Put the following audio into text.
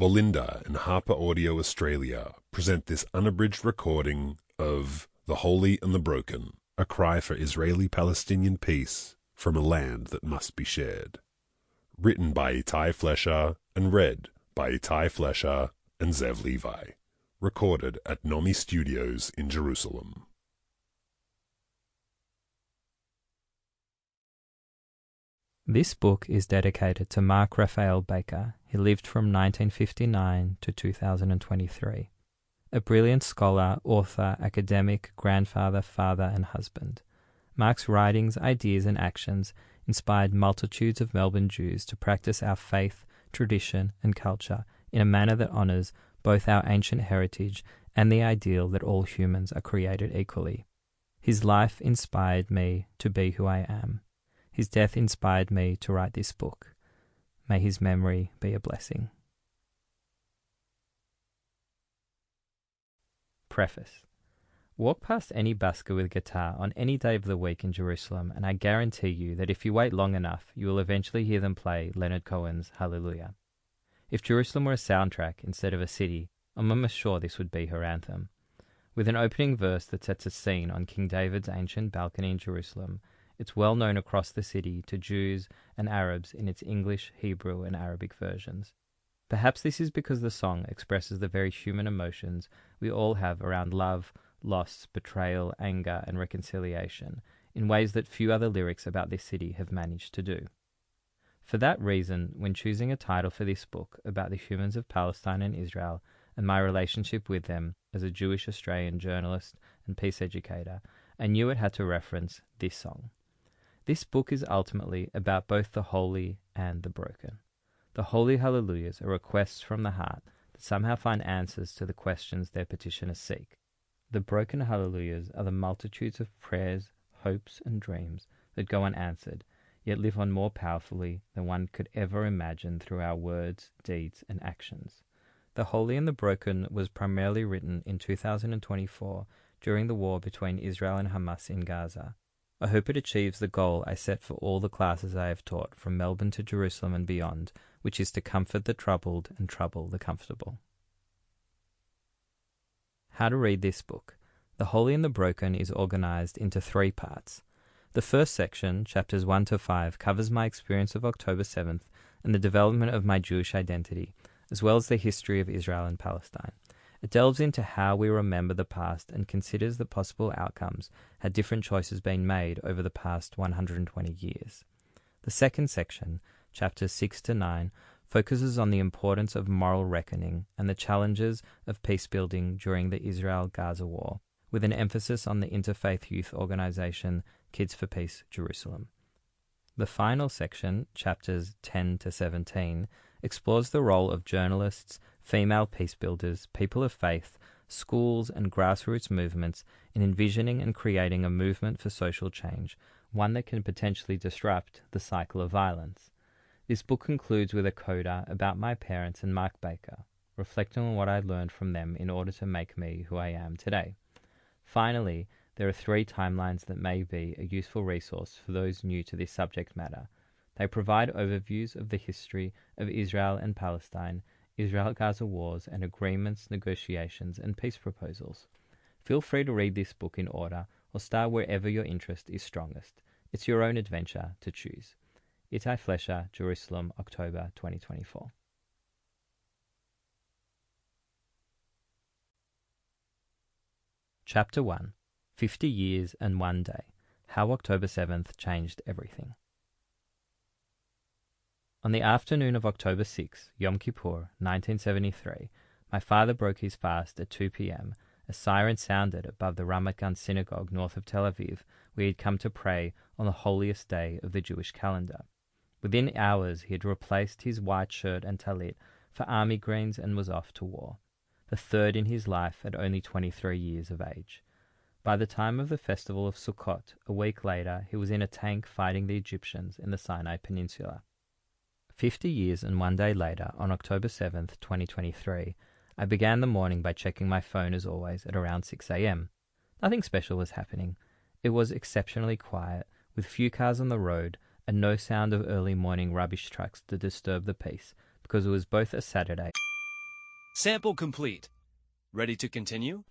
Bolinda and HarperAudio Australia present this unabridged recording of The Holy and the Broken, a cry for Israeli-Palestinian peace from a land that must be shared. Written by Ittay Flescher and read by Ittay Flescher and Zev Levi. Recorded at Nomi Studios in Jerusalem. This book is dedicated to Mark Raphael Baker. He lived from 1959 to 2023. A brilliant scholar, author, academic, grandfather, father, and husband. Mark's writings, ideas, and actions inspired multitudes of Melbourne Jews to practice our faith, tradition, and culture in a manner that honours both our ancient heritage and the ideal that all humans are created equally. His life inspired me to be who I am. His death inspired me to write this book. May his memory be a blessing. Preface. Walk past any busker with guitar on any day of the week in Jerusalem, and I guarantee you that if you wait long enough, you will eventually hear them play Leonard Cohen's Hallelujah. If Jerusalem were a soundtrack instead of a city, I'm almost sure this would be her anthem. With an opening verse that sets a scene on King David's ancient balcony in Jerusalem, it's well known across the city to Jews and Arabs in its English, Hebrew, and Arabic versions. Perhaps this is because the song expresses the very human emotions we all have around love, loss, betrayal, anger, and reconciliation in ways that few other lyrics about this city have managed to do. For that reason, when choosing a title for this book about the humans of Palestine and Israel and my relationship with them as a Jewish Australian journalist and peace educator, I knew it had to reference this song. This book is ultimately about both the holy and the broken. The holy hallelujahs are requests from the heart that somehow find answers to the questions their petitioners seek. The broken hallelujahs are the multitudes of prayers, hopes, and dreams that go unanswered, yet live on more powerfully than one could ever imagine through our words, deeds, and actions. The Holy and the Broken was primarily written in 2024 during the war between Israel and Hamas in Gaza. I hope it achieves the goal I set for all the classes I have taught from Melbourne to Jerusalem and beyond, which is to comfort the troubled and trouble the comfortable. How to read this book. The Holy and the Broken is organised into 3 parts. The first section, chapters 1 to 5, covers my experience of October 7th and the development of my Jewish identity, as well as the history of Israel and Palestine. It delves into how we remember the past and considers the possible outcomes had different choices been made over the past 120 years. The second section, chapters 6 to 9, focuses on the importance of moral reckoning and the challenges of peacebuilding during the Israel-Gaza war, with an emphasis on the interfaith youth organisation Kids for Peace Jerusalem. The final section, chapters 10 to 17, explores the role of journalists, female peacebuilders, people of faith, schools, and grassroots movements in envisioning and creating a movement for social change, one that can potentially disrupt the cycle of violence. This book concludes with a coda about my parents and Mark Baker, reflecting on what I learned from them in order to make me who I am today. Finally, there are 3 timelines that may be a useful resource for those new to this subject matter. They provide overviews of the history of Israel and Palestine, Israel-Gaza wars and agreements, negotiations, and peace proposals. Feel free to read this book in order or start wherever your interest is strongest. It's your own adventure to choose. Ittay Flescher, Jerusalem, October 2024. Chapter 1. 50 Years and One Day. How October 7th Changed Everything. On the afternoon of October 6, Yom Kippur, 1973, my father broke his fast at 2 p.m. A siren sounded above the Ramat Gan synagogue north of Tel Aviv, where he had come to pray on the holiest day of the Jewish calendar. Within hours, he had replaced his white shirt and talit for army greens and was off to war, the third in his life at only 23 years of age. By the time of the festival of Sukkot, a week later, he was in a tank fighting the Egyptians in the Sinai Peninsula. 50 years and one day later, on October 7th, 2023, I began the morning by checking my phone as always at around 6 a.m. Nothing special was happening. It was exceptionally quiet, with few cars on the road and no sound of early morning rubbish trucks to disturb the peace, because it was both a Saturday Sample complete. Ready to continue?